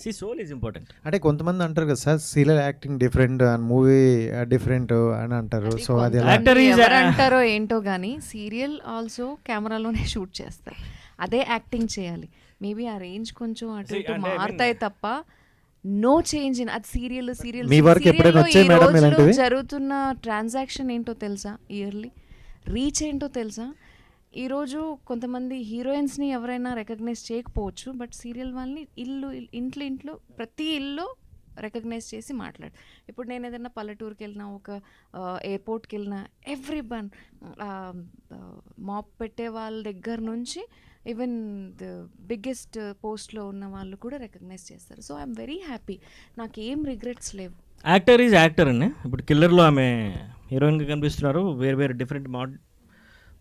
C soul is important. అంటే కొంతమంది అంటారు కదా sir, serial acting different and movie different అని అంటారు. సో అది ఎలా? Actor is a- అంటారో ఏంటో కానీ సీరియల్ ఆల్సో కెమెరాలోనే షూట్ చేస్తారు, అదే యాక్టింగ్ చేయాలి. మేబీ ఆ రేంజ్ కొంచెం అటు See, ఇటు అంటే I mean- మారుతాయి తప్ప నో చేంజ్ ఇన్ అది. సీరియల్ మీ వరకు ఎప్పుడైనా వచ్చాయి మేడం ఇలాంటివి? జరుగుతున్న ట్రాన్సాక్షన్ ఏంటో తెలుసా, ఇయర్లీ రీచ్ ఏంటో తెలుసా. ఈరోజు కొంతమంది హీరోయిన్స్ని ఎవరైనా రికగ్నైజ్ చేయకపోవచ్చు, బట్ సీరియల్ వాళ్ళని ఇంట్లో ప్రతి ఇల్లు రికగ్నైజ్ చేసి మాట్లాడు. ఇప్పుడు నేను ఏదైనా పల్లెటూరుకి వెళ్ళినా, ఒక ఎయిర్పోర్ట్కి వెళ్ళినా, ఎవ్రీ వన్ మాప్ పెట్టే వాళ్ళ దగ్గర నుంచి ఈవెన్ ద బిగ్గెస్ట్ పోస్ట్లో ఉన్న వాళ్ళు కూడా రికగ్నైజ్ చేస్తారు. సో ఐఎమ్ వెరీ హ్యాపీ, నాకేం రిగ్రెట్స్ లేవు. యాక్టర్ ఈజ్ యాక్టర్ అండి. ఇప్పుడు కిల్లర్లో ఆమె హీరోయిన్గా కనిపిస్తున్నారు, వేరు వేరు డిఫరెంట్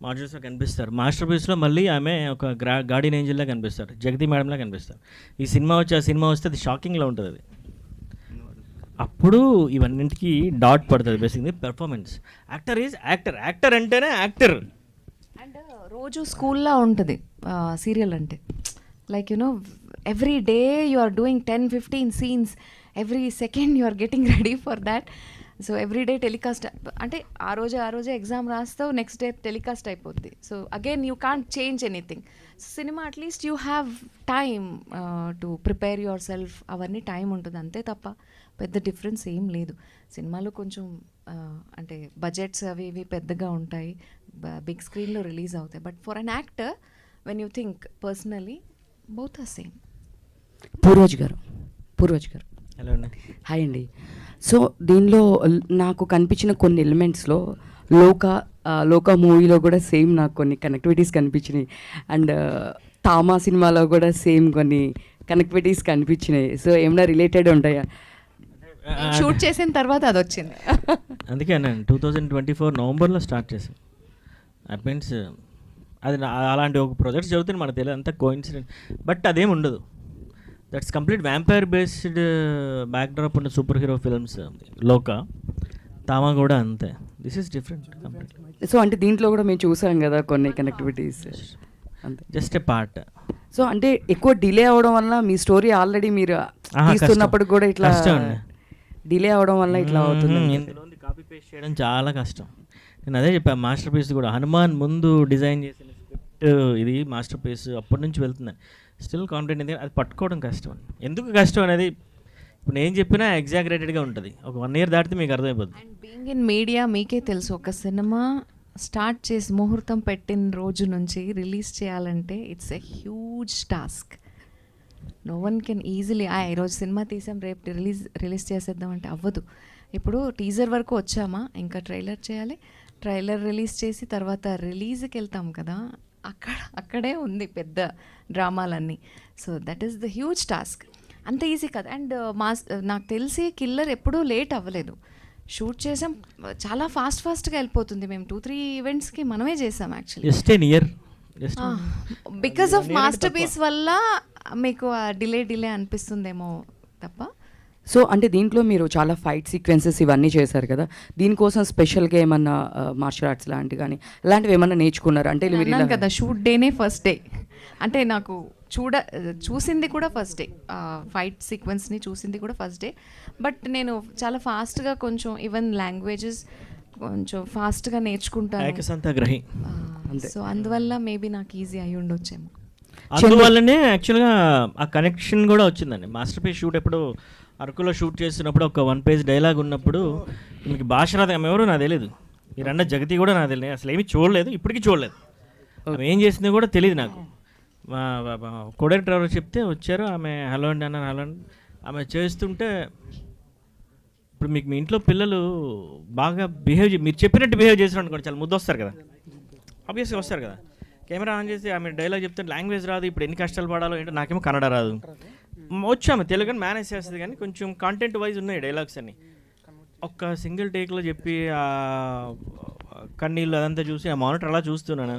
మాడ్యూల్స్లో కనిపిస్తారు. మాస్టర్ పీస్లో మళ్ళీ ఆమె ఒక గార్డియన్ ఏంజిల్లా కనిపిస్తారు, జగతి మేడంలా కనిపిస్తారు. ఈ సినిమా వచ్చి ఆ సినిమా వస్తే అది షాకింగ్లో ఉంటుంది. అది అప్పుడు ఇవన్నింటికి డాట్ పడుతుంది. Basically performance. Actor is actor, actor అంటేనే యాక్టర్. అండ్ రోజు స్కూల్లో ఉంటుంది సీరియల్ అంటే, like you know every day you are doing 10-15 scenes, every second you are getting ready for that. So every day telecast అంటే ఆ రోజే ఎగ్జామ్ రాస్తావు, నెక్స్ట్ డే టెలికాస్ట్ అయిపోద్ది. So again you can't change anything. Cinema at least you have time to prepare yourself, అవన్నీ time ఉంటుంది అంతే తప్ప పెద్ద డిఫరెన్స్ ఏం లేదు. సినిమాలో కొంచెం అంటే బడ్జెట్స్ అవి ఇవి పెద్దగా ఉంటాయి, బిగ్ స్క్రీన్లో రిలీజ్ అవుతాయి. But for an actor when you think personally both are same. Purvaj గారు హలో అండి. హాయ్ అండి. సో దీనిలో నాకు కనిపించిన కొన్ని ఎలిమెంట్స్లో లోకా మూవీలో కూడా సేమ్ నాకు కొన్ని కనెక్టివిటీస్ కనిపించినాయి, అండ్ తామా సినిమాలో కూడా సేమ్ కొన్ని కనెక్టివిటీస్ కనిపించినాయి. సో ఏమైనా రిలేటెడ్ ఉంటాయా? షూట్ చేసిన తర్వాత అది వచ్చింది. అందుకే నేను 2024 నవంబర్లో స్టార్ట్ చేశాను. దట్ మీన్స్ అది అలాంటి ఒక ప్రాజెక్ట్స్ చదువుతుంది మనకు తెలియదు, అంతా కోఇన్సిడెంట్. బట్ అదేం ఉండదు. That's complete vampire based backdrop ఉన్న సూపర్ హీరో ఫిల్మ్స్. లోకా, తామా కూడా అంతే. This is different complete. So అంటే దీంట్లో కూడా మేము చూసాం కదా కొన్ని కనెక్టివిటీస్, అంతే. Just a part. సో అంటే ఎక్కువ డిలే అవడం వల్ల మీ స్టోరీ ఆల్రెడీ మీరు తీస్తున్నప్పుడు కూడా ఇట్లా డిలే అవడం వల్ల ఇట్లా అవుతుంది. ఇందులోంది కాపీ పేస్ట్ చేయడం చాలా కష్టం. నేను అదే చెప్పాను, మాస్టర్ పీస్ కూడా హనుమాన్ ముందు డిజైన్ చేసిన స్క్రిప్ట్ ఇది మాస్టర్ పీస్ అప్పటి నుంచి వెళ్తున్నాను. స్టిల్ కాన్ఫిడెంట్ ఉంది, అది పట్టుకోవడం కష్టం. ఎందుకు కష్టం అనేది ఇప్పుడు నేను చెప్పినా ఎగ్జాగరేటెడ్గా ఉంటుంది. ఒక 1 year దాటితే మీకు అర్థమైపోతుంది. అండ్ బీయింగ్ ఇన్ మీడియా మీకే తెలుసు, ఒక సినిమా స్టార్ట్ చేసి ముహూర్తం పెట్టిన రోజు నుంచి రిలీజ్ చేయాలంటే it's a huge task. No one can easily ఈరోజు సినిమా తీసాం రేపు రిలీజ్ చేసేద్దాం అంటే అవ్వదు. ఇప్పుడు టీజర్ వరకు వచ్చామా, ఇంకా ట్రైలర్ చేయాలి, ట్రైలర్ రిలీజ్ చేసి తర్వాత రిలీజ్కి వెళ్తాం కదా, అక్కడే ఉంది పెద్ద డ్రామాలన్నీ. So that is the huge task, అంత ఈజీ కదా. అండ్ నాకు తెలిసి కిల్లర్ ఎప్పుడూ లేట్ అవ్వలేదు. షూట్ చేసాం, చాలా ఫాస్ట్గా వెళ్ళిపోతుంది. మేము 2-3 ఈవెంట్స్కి మనమే చేసాం actually. Just a near because of masterpiece వల్ల మీకు డిలే అనిపిస్తుందేమో తప్ప. సో అంటే దీంట్లో మీరు చాలా ఫైట్ సీక్వెన్సెస్ ఇవన్నీ చేశారు కదా, దీనికోసం స్పెషల్గా ఏమన్నా మార్షల్ ఆర్ట్స్ లాంటివి కానీ ఇలాంటివి ఏమన్నా నేర్చుకున్నారు? అంటే మీరు అన్నాను కదా, షూట్ డేనే ఫస్ట్ డే. అంటే నాకు చూసింది కూడా ఫస్ట్ డే, ఫైట్ సీక్వెన్స్ని చూసింది కూడా ఫస్ట్ డే. బట్ నేను చాలా ఫాస్ట్గా కొంచెం ఈవెన్ లాంగ్వేజెస్ కొంచెం ఫాస్ట్గా నేర్చుకుంటాను. సో అందువల్ల మేబీ నాకు ఈజీ అయి ఉండొచ్చేమో. అందువల్లనే యాక్చువల్గా ఆ కనెక్షన్ కూడా వచ్చిందండి. మాస్టర్ పీస్ షూట్ ఎప్పుడు అరకులో షూట్ చేసినప్పుడు ఒక 1 page డైలాగ్ ఉన్నప్పుడు మీకు భాష రాదు, ఆమె ఎవరో నాకు తెలియదు. మీరన్న జగతి కూడా నాకు తెలియదు, అసలు ఏమీ చూడలేదు, ఇప్పటికీ చూడలేదు. ఆమె ఏం చేసిందో కూడా తెలియదు నాకు. మా కోడైరెక్టర్ ఎవరో చెప్తే వచ్చారు, ఆమె హలో అండి అన్నారు. హలో అండి ఆమె చేస్తుంటే, ఇప్పుడు మీకు మీ ఇంట్లో పిల్లలు బాగా మీరు చెప్పినట్టు బిహేవ్ చేసినారు అనుకోండి, చాలా ముద్దు వస్తారు కదా, ఆబ్వియస్గా వస్తారు కదా. కెమెరా ఆన్ చేసి ఆమె డైలాగ్ చెప్తే లాంగ్వేజ్ రాదు, ఇప్పుడు ఎన్ని కష్టాలు పడాలో ఏంటో, నాకేమో కన్నడ రాదు. వచ్చాము తెలుగు అని మేనేజ్ చేస్తుంది, కానీ కొంచెం కాంటెంట్ వైజ్ ఉన్నాయి డైలాగ్స్ అన్ని. ఒక్క సింగిల్ టేక్లో చెప్పి ఆ కన్నీళ్ళు అదంతా చూసి ఆ మానిటర్ అలా చూస్తున్నాను.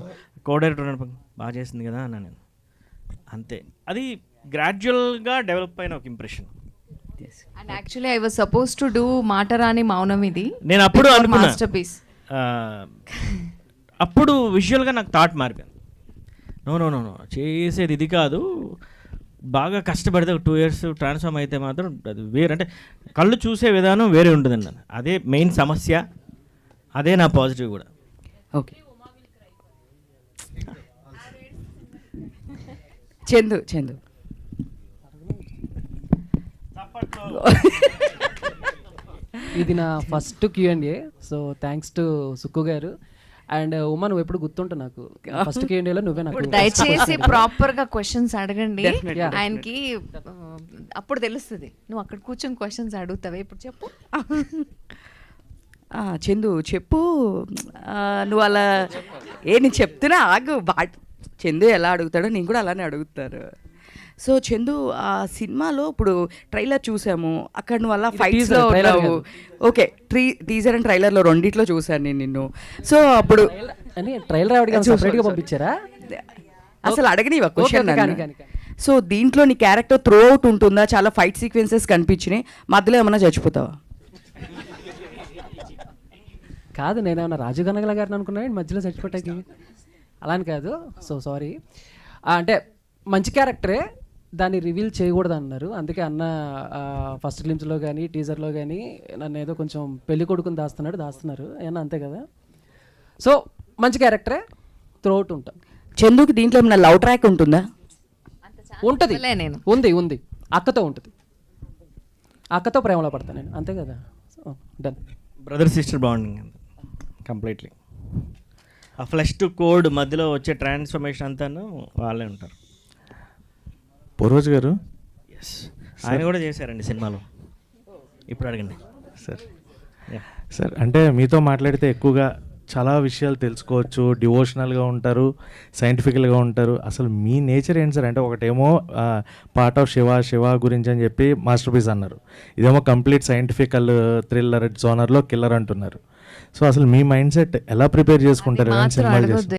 కోడైరెక్టర్ బాగా చేసింది కదా అన్నా నేను. అంతే, అది గ్రాడ్యువల్గా డెవలప్ అయిన ఒక impression. And actually I was suppose to do Maatarani Mounam Idi. నేను అప్పుడు అనుకున్నా, మాస్టర్ పీస్ అప్పుడు విజువల్గా నాకు థాట్ మారిపోయింది. నో చేసేది ఇది కాదు, బాగా కష్టపడితే ఒక 2 years ట్రాన్స్ఫార్మ్ అయితే మాత్రం అది వేరే, అంటే కళ్ళు చూసే విధానం వేరే ఉంటుందండి. అదే మెయిన్ సమస్య, అదే నా పాజిటివ్ కూడా. ఓకే, చందు చందు ఇది నా first Q&A. So thanks to Sukku గారు. అండ్ ఉమా, నువ్వు ఎప్పుడు గుర్తుంటా నాకు. ఫస్ట్ Q&Aలో నువ్వే నాకు దయచేసి ప్రాపర్ గా క్వశ్చన్స్ అడగండి Definitely. ఆయనకి. అప్పుడు తెలుస్తుంది. నువ్వు అక్కడ కూర్చొని క్వశ్చన్స్ అడుగుతావే, ఇప్పుడు చెప్పు. చందు చెప్పు. నువ్వు అలా నేను చెప్తున్నా ఆగు. చందు ఎలా అడుగుతాడో నేను కూడా అలానే అడుగుతారు. సో చందు, ఆ సినిమాలో ఇప్పుడు ట్రైలర్ చూసాము, అక్కడ నువ్వు అలా ఫైట్స్లో ఉన్నావు. ఓకే, టీజర్ అండ్ ట్రైలర్లో రెండిట్లో చూసాను నేను నిన్ను. సో అప్పుడు అని ట్రైలర్ ఆవిడకి సెపరేట్గా పంపించారా? అసలు అడగనివా క్వశ్చన్? కానీ. సో దీంట్లో నీ క్యారెక్టర్ త్రూ అవుట్ ఉంటుందా? చాలా ఫైట్ సీక్వెన్సెస్ కనిపించినాయి, మధ్యలో ఏమన్నా చచ్చిపోతావా? కాదు, నేనేమన్నా రాజు గనగల గారిని అనుకున్నాను మధ్యలో చచ్చిపోటాకి. అలా అని కాదు. So sorry. అంటే మంచి క్యారెక్టరే, దాన్ని రివీల్ చేయకూడదు అన్నారు. అందుకే అన్న ఫస్ట్ గ్లిమ్స్లో కానీ టీజర్లో కానీ నన్ను ఏదో కొంచెం పెళ్లి కొడుకుని దాస్తున్నారు ఏమన్నా, అంతే కదా. సో మంచి క్యారెక్టరే, త్రూఅవుట్ ఉంటాం. చందుకి దీంట్లో ఏమన్నా లవ్ ట్రాక్ ఉంటుందా? ఉంటుంది, నేను ఉంది. అక్కతో ఉంటుంది. అక్కతో ప్రేమలో పడతాను నేను, అంతే కదా. Done. Brother sister bonding completely. ఆ ఫ్లెష్ టు కోడ్ మధ్యలో వచ్చే ట్రాన్స్ఫర్మేషన్ అంతాను వాళ్ళే ఉంటారు. పూర్వజ్ గారు, ఎస్, ఆయన కూడా చేశారండి సినిమాలో. ఇప్పుడు అడగండి సార్. సార్, అంటే మీతో మాట్లాడితే ఎక్కువగా చాలా విషయాలు తెలుసుకోవచ్చు. డివోషనల్గా ఉంటారు, సైంటిఫికల్గా ఉంటారు. అసలు మీ నేచర్ ఏంటి సార్? అంటే ఒకటేమో పార్ట్ ఆఫ్ శివ గురించి అని చెప్పి మాస్టర్ పీస్ అన్నారు, ఇదేమో కంప్లీట్ సైంటిఫికల్ థ్రిల్లర్ జోనర్లో కిల్లర్ అంటున్నారు. సో అసలు మీ మైండ్ సెట్ ఎలా ప్రిపేర్ చేసుకుంటారు? మాత్రం సినిమాలు చేసి అడగొద్దు.